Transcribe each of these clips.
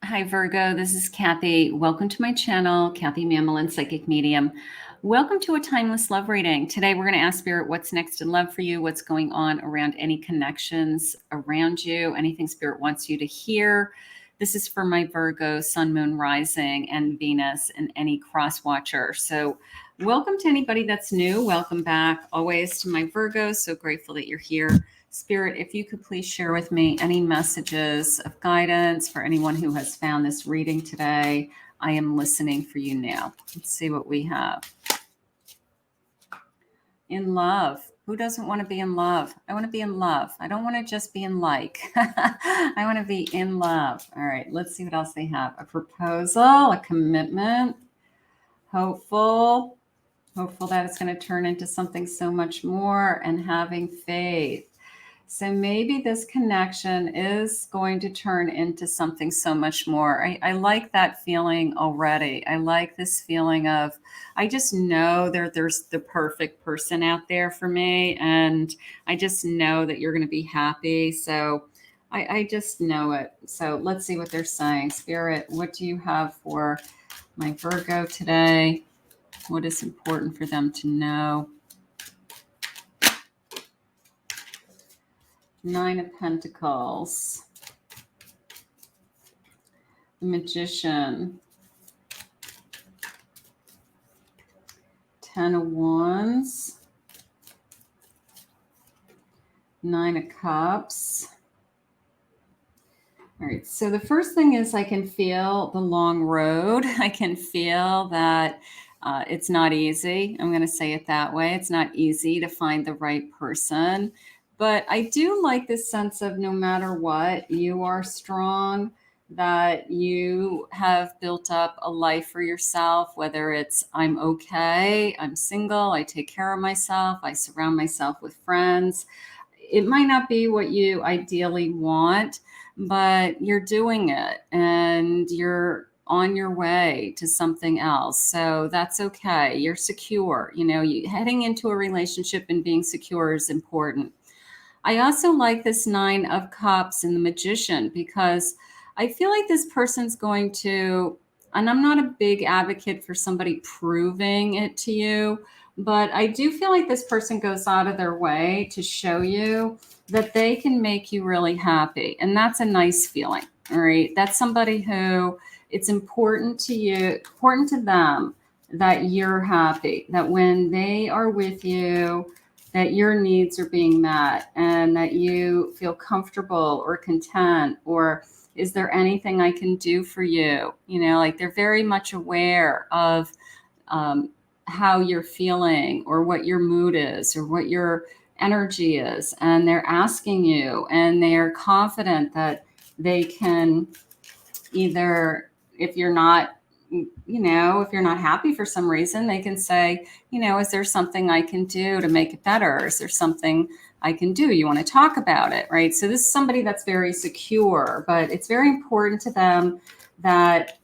Hi, Virgo. This is Kathy. Welcome to my channel, Kathy Mamolen, Psychic Medium. Welcome to a timeless love reading. Today, we're going to ask Spirit what's next in love for you, what's going on around any connections around you, anything Spirit wants you to hear. This is for my Virgo, Sun, Moon, Rising, and Venus, and any cross watcher. So welcome to anybody that's new. Welcome back always to my Virgo. So grateful that you're here. Spirit, if you could please share with me any messages of guidance for anyone who has found this reading today. I am listening for you now. Let's see what we have. In love. Who doesn't want to be in love? I want to be in love. I don't want to just be in like. I want to be in love. All right, let's see what else they have. A proposal, a commitment, hopeful that it's going to turn into something so much more, and having faith. So maybe this connection is going to turn into something so much more. I like that feeling already. I like this feeling of, I just know there's the perfect person out there for me. And I just know that you're going to be happy. So I just know it. So let's see what they're saying. Spirit, what do you have for my Virgo today? What is important for them to know? Nine of Pentacles, the Magician, 10 of Wands, 9 of Cups. All right, so the first thing is I can feel the long road. I can feel that it's not easy. I'm going to say it that way. It's not easy to find the right person. But I do like this sense of no matter what, you are strong, that you have built up a life for yourself, whether it's I'm okay, I'm single, I take care of myself, I surround myself with friends. It might not be what you ideally want, but you're doing it and you're on your way to something else. So that's okay. You're secure. You know, heading into a relationship and being secure is important. I also like this 9 of Cups and the Magician, because I feel like this person's going to, and I'm not a big advocate for somebody proving it to you, but I do feel like this person goes out of their way to show you that they can make you really happy. And that's a nice feeling. All right. That's somebody who it's important to you, important to them that you're happy, that when they are with you, that your needs are being met and that you feel comfortable or content, or is there anything I can do for you? You know, like they're very much aware of how you're feeling or what your mood is or what your energy is. And they're asking you, and they're confident that they can either, if you're not, if you're not happy for some reason, they can say, is there something I can do to make it better? Is there something I can do? You want to talk about it, right? So this is somebody that's very secure, but it's very important to them that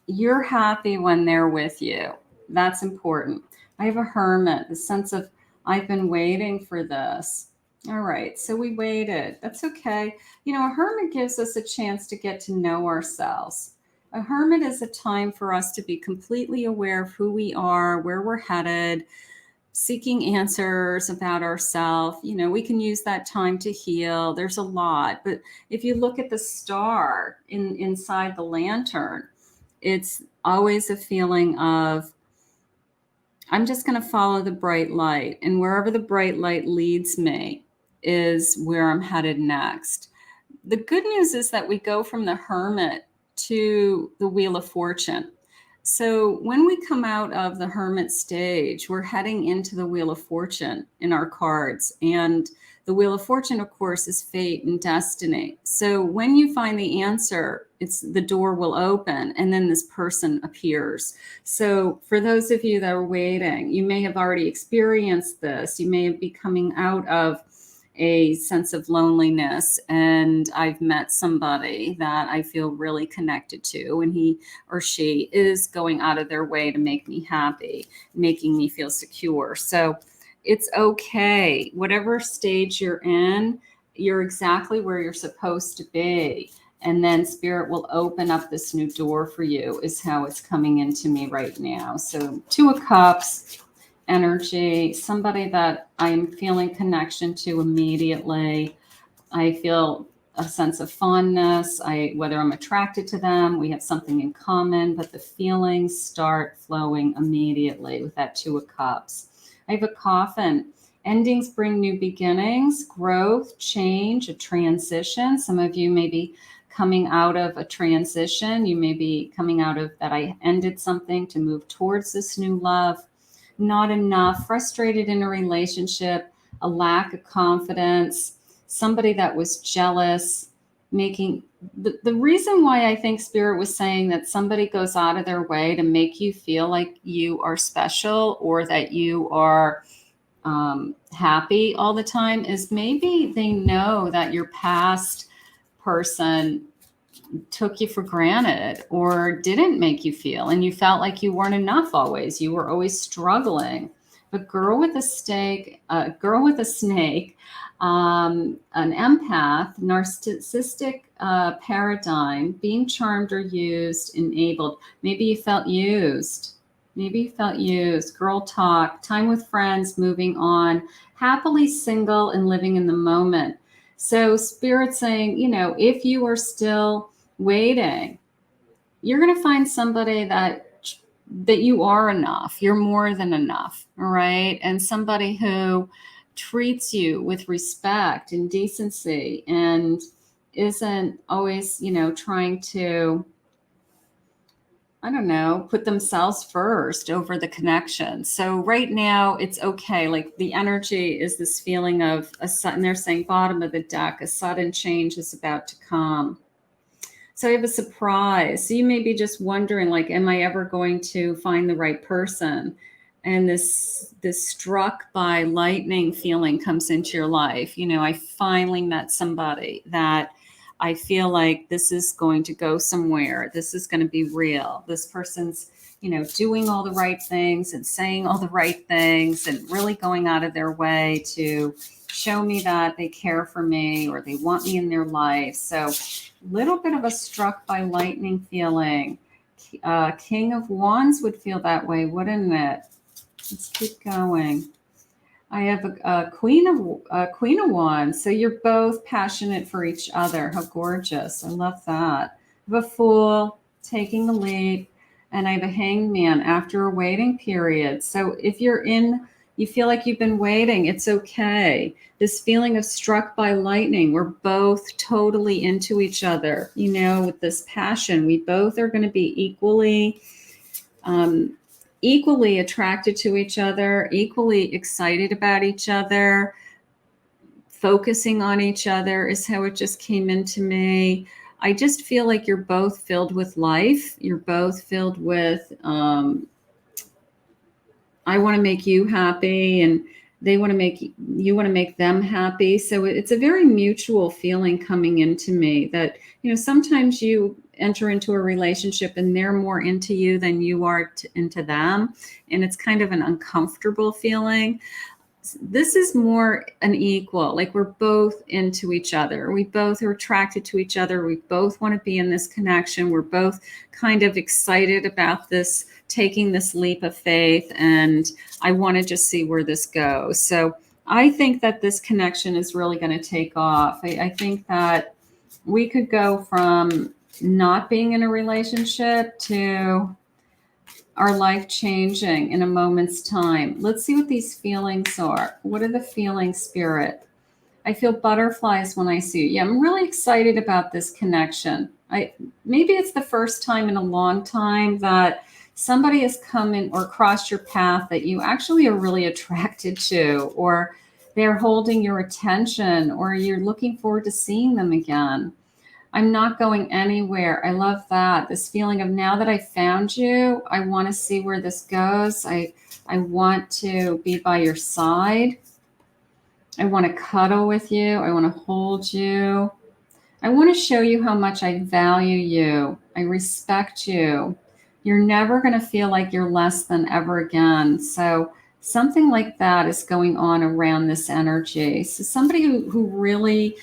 you're happy when they're with you. That's important. I have a Hermit, the sense of I've been waiting for this. All right, so we waited. That's okay. A Hermit gives us a chance to get to know ourselves. A Hermit is a time for us to be completely aware of who we are, where we're headed, seeking answers about ourselves. We can use that time to heal. There's a lot. But if you look at the star inside the lantern, it's always a feeling of, I'm just going to follow the bright light. And wherever the bright light leads me is where I'm headed next. The good news is that we go from the Hermit to the Wheel of Fortune. So when we come out of the Hermit stage, we're heading into the Wheel of Fortune in our cards. And the Wheel of Fortune, of course, is fate and destiny. So when you find the answer, the door will open and then this person appears. So for those of you that are waiting, you may have already experienced this. You may be coming out of a sense of loneliness, and I've met somebody that I feel really connected to, and he or she is going out of their way to make me happy, making me feel secure. So it's okay. Whatever stage you're in, you're exactly where you're supposed to be. And then Spirit will open up this new door for you, is how it's coming into me right now. So 2 of Cups energy, somebody that I'm feeling connection to immediately. I feel a sense of fondness. Whether I'm attracted to them, we have something in common, but the feelings start flowing immediately with that 2 of Cups. I have a Coffin. Endings bring new beginnings, growth, change, a transition. Some of you may be coming out of a transition. You may be coming out of that I ended something to move towards this new love. Not enough, frustrated in a relationship, a lack of confidence, somebody that was jealous, making the reason why I think Spirit was saying that somebody goes out of their way to make you feel like you are special or that you are happy all the time is maybe they know that your past person took you for granted or didn't make you feel, and you felt like you weren't enough always. You were always struggling. But girl with a snake, an empath, narcissistic paradigm, being charmed or used, enabled. Maybe you felt used. Girl talk, time with friends, moving on, happily single and living in the moment. So Spirit saying, if you are still waiting, you're going to find somebody that you are enough. You're more than enough. All right. And somebody who treats you with respect and decency and isn't always, trying to, put themselves first over the connection. So right now it's okay. Like the energy is this feeling of a sudden, they're saying bottom of the deck, a sudden change is about to come. So I have a surprise. So you may be just wondering, like, am I ever going to find the right person? And this struck by lightning feeling comes into your life. I finally met somebody that I feel like this is going to go somewhere. This is going to be real. This person's, doing all the right things and saying all the right things and really going out of their way to show me that they care for me or they want me in their life. So little bit of a struck by lightning feeling. King of Wands would feel that way, wouldn't it? Let's keep going. I have a Queen of Wands. So you're both passionate for each other. How gorgeous. I love that. I have a Fool taking the lead, and I have a Hangman after a waiting period. So if you feel like you've been waiting, it's okay. This feeling of struck by lightning, we're both totally into each other, with this passion. We both are going to be equally attracted to each other, equally excited about each other, focusing on each other is how it just came into me. I just feel like you're both filled with life. You're both filled with, I want to make you happy and you want to make them happy. So it's a very mutual feeling coming into me that, sometimes you enter into a relationship and they're more into you than you are into them. And it's kind of an uncomfortable feeling. This is more an equal, like we're both into each other. We both are attracted to each other. We both want to be in this connection. We're both kind of excited about this, taking this leap of faith. And I want to just see where this goes. So I think that this connection is really going to take off. I think that we could go from not being in a relationship to our life changing in a moment's time. Let's see what these feelings are. What are the feelings, Spirit? I feel butterflies when I see you. Yeah, I'm really excited about this connection. Maybe it's the first time in a long time that somebody has come in or crossed your path that you actually are really attracted to, or they're holding your attention, or you're looking forward to seeing them again. I'm not going anywhere. I love that. This feeling of now that I found you, I want to see where this goes. I want to be by your side. I want to cuddle with you. I want to hold you. I want to show you how much I value you. I respect you. You're never going to feel like you're less than ever again. So something like that is going on around this energy. So somebody who really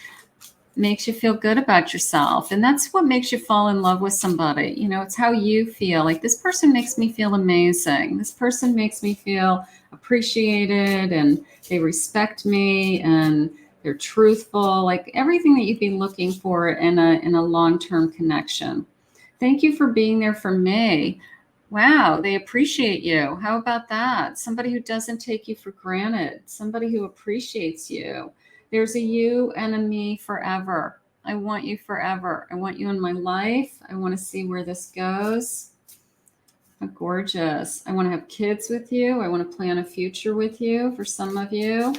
makes you feel good about yourself. And that's what makes you fall in love with somebody. You know, it's how you feel. Like, this person makes me feel amazing. This person makes me feel appreciated, and they respect me, and they're truthful. Like, everything that you'd be looking for in a long-term connection. Thank you for being there for me. Wow, they appreciate you. How about that? Somebody who doesn't take you for granted, somebody who appreciates you. There's a you and a me forever. I want you forever. I want you in my life. I want to see where this goes. How gorgeous. I want to have kids with you. I want to plan a future with you for some of you.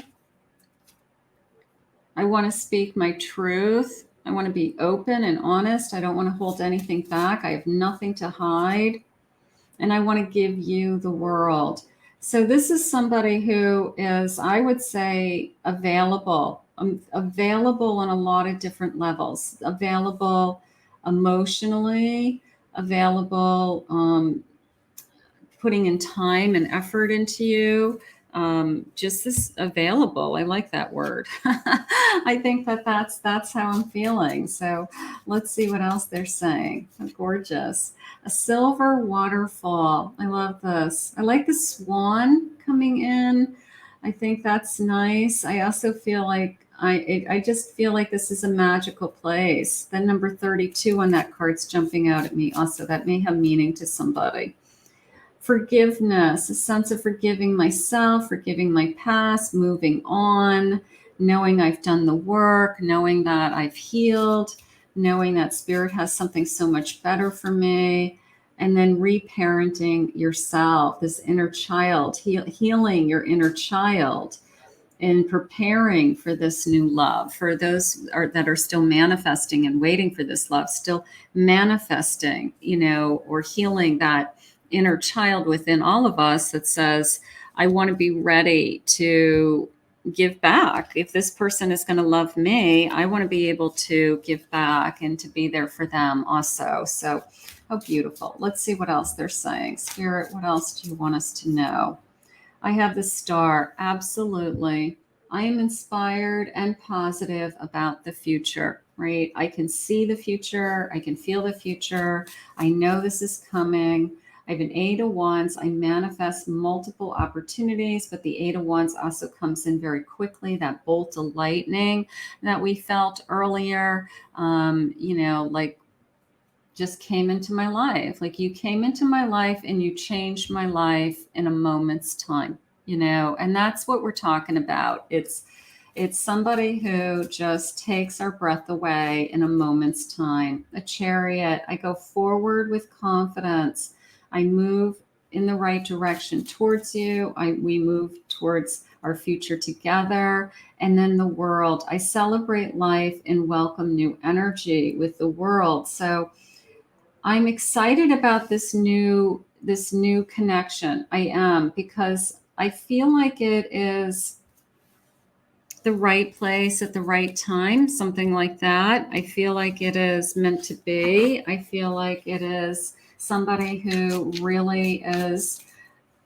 I want to speak my truth. I want to be open and honest. I don't want to hold anything back. I have nothing to hide. And I want to give you the world. So this is somebody who is, I would say, available, available on a lot of different levels, available emotionally, available, putting in time and effort into you. Just this available. I like that word. I think that's how I'm feeling. So let's see what else they're saying. How gorgeous. A silver waterfall. I love this. I like the swan coming in. I think that's nice. I also feel like I just feel like this is a magical place. The number 32 on that card's jumping out at me. Also, that may have meaning to somebody. Forgiveness, a sense of forgiving myself, forgiving my past, moving on, knowing I've done the work, knowing that I've healed, knowing that spirit has something so much better for me, and then reparenting yourself, this inner child, healing your inner child, and preparing for this new love. For those that are still manifesting and waiting for this love, still manifesting, or healing that inner child within all of us that says, I want to be ready to give back. If this person is going to love me, I want to be able to give back and to be there for them also. So how beautiful. Let's see what else they're saying. Spirit, what else do you want us to know? I have the star. Absolutely. I am inspired and positive about the future, right? I can see the future. I can feel the future. I know this is coming. I have an 8 of Wands. I manifest multiple opportunities, but the 8 of Wands also comes in very quickly. That bolt of lightning that we felt earlier, like just came into my life. Like, you came into my life and you changed my life in a moment's time, and that's what we're talking about. It's somebody who just takes our breath away in a moment's time. A chariot. I go forward with confidence. I move in the right direction towards you. We move towards our future together. And then the world. I celebrate life and welcome new energy with the world. So I'm excited about this new connection. I am, because I feel like it is the right place at the right time, something like that. I feel like it is meant to be. I feel like it is somebody who really is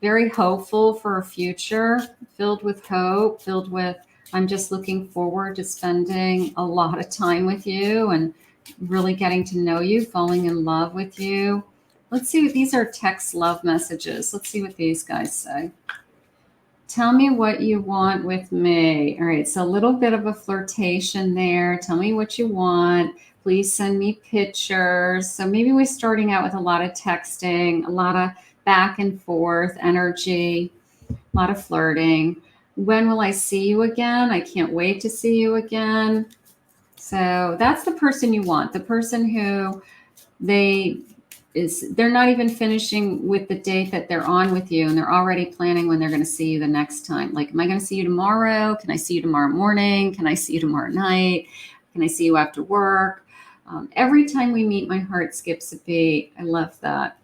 very hopeful for a future, filled with hope, filled with, I'm just looking forward to spending a lot of time with you and really getting to know you, falling in love with you. Let's see, these are text love messages. Let's see what these guys say. Tell me what you want with me. All right, so a little bit of a flirtation there. Tell me what you want. Please send me pictures. So maybe we're starting out with a lot of texting, a lot of back and forth energy, a lot of flirting. When will I see you again? I can't wait to see you again. So that's the person you want, the person who they're not even finishing with the date that they're on with you, and they're already planning when they're going to see you the next time. Like, am I going to see you tomorrow? Can I see you tomorrow morning? Can I see you tomorrow night? Can I see you after work? Every time we meet, my heart skips a beat. I love that.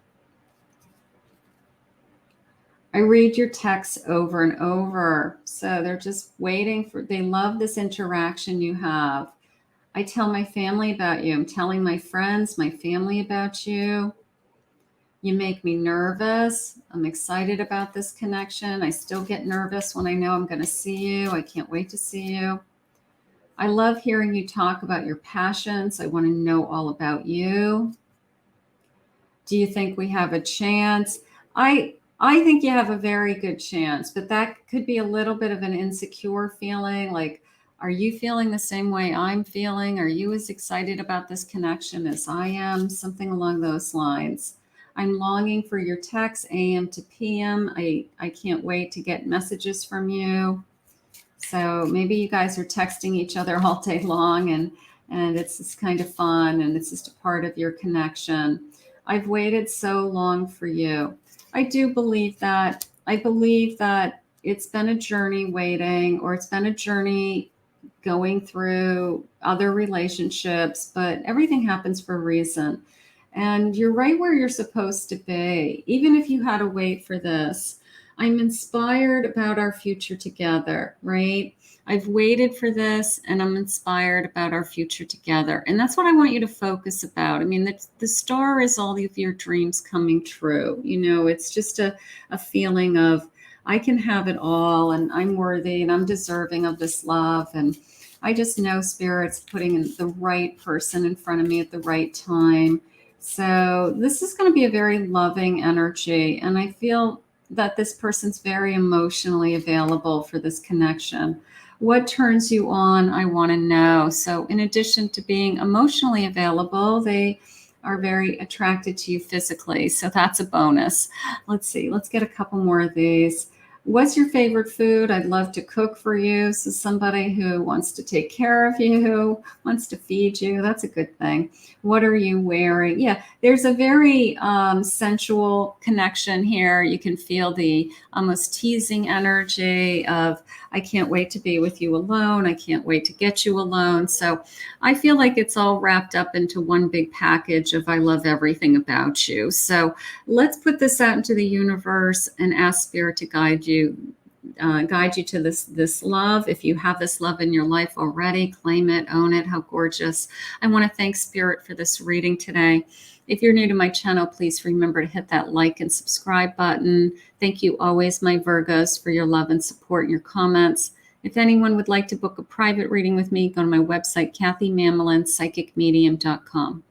I read your texts over and over. So they're just waiting they love this interaction you have. I tell my family about you. I'm telling my friends, my family about you. You make me nervous. I'm excited about this connection. I still get nervous when I know I'm going to see you. I can't wait to see you. I love hearing you talk about your passions. I want to know all about you. Do you think we have a chance? I think you have a very good chance, but that could be a little bit of an insecure feeling. Like, are you feeling the same way I'm feeling? Are you as excited about this connection as I am? Something along those lines. I'm longing for your text, AM to PM. I can't wait to get messages from you. So maybe you guys are texting each other all day long, and it's just kind of fun, and it's just a part of your connection. I've waited so long for you. I do believe that. I believe that it's been a journey waiting, or it's been a journey going through other relationships, but everything happens for a reason. And you're right where you're supposed to be, even if you had to wait for this. I'm inspired about our future together, right? I've waited for this and I'm inspired about our future together. And that's what I want you to focus about. I mean, the star is all of your dreams coming true. You know, it's just a feeling of, I can have it all and I'm worthy and I'm deserving of this love. And I just know Spirit's putting the right person in front of me at the right time. So this is going to be a very loving energy. And I feel that this person's very emotionally available for this connection. What turns you on? I want to know. So, in addition to being emotionally available, they are very attracted to you physically. So, that's a bonus. Let's see. Let's get a couple more of these. What's your favorite food? I'd love to cook for you. So, somebody who wants to take care of you, wants to feed you. That's a good thing. What are you wearing? Yeah, there's a very sensual connection here. You can feel the almost teasing energy of, I can't wait to be with you alone. I can't wait to get you alone. So I feel like it's all wrapped up into one big package of, I love everything about you. So let's put this out into the universe and ask Spirit to guide you to this love. If you have this love in your life already, claim it, own it. How gorgeous. I want to thank Spirit for this reading today. If you're new to my channel, please remember to hit that like and subscribe button. Thank you always, my Virgos, for your love and support and your comments. If anyone would like to book a private reading with me, go to my website, KathyMamolen, psychicmedium.com.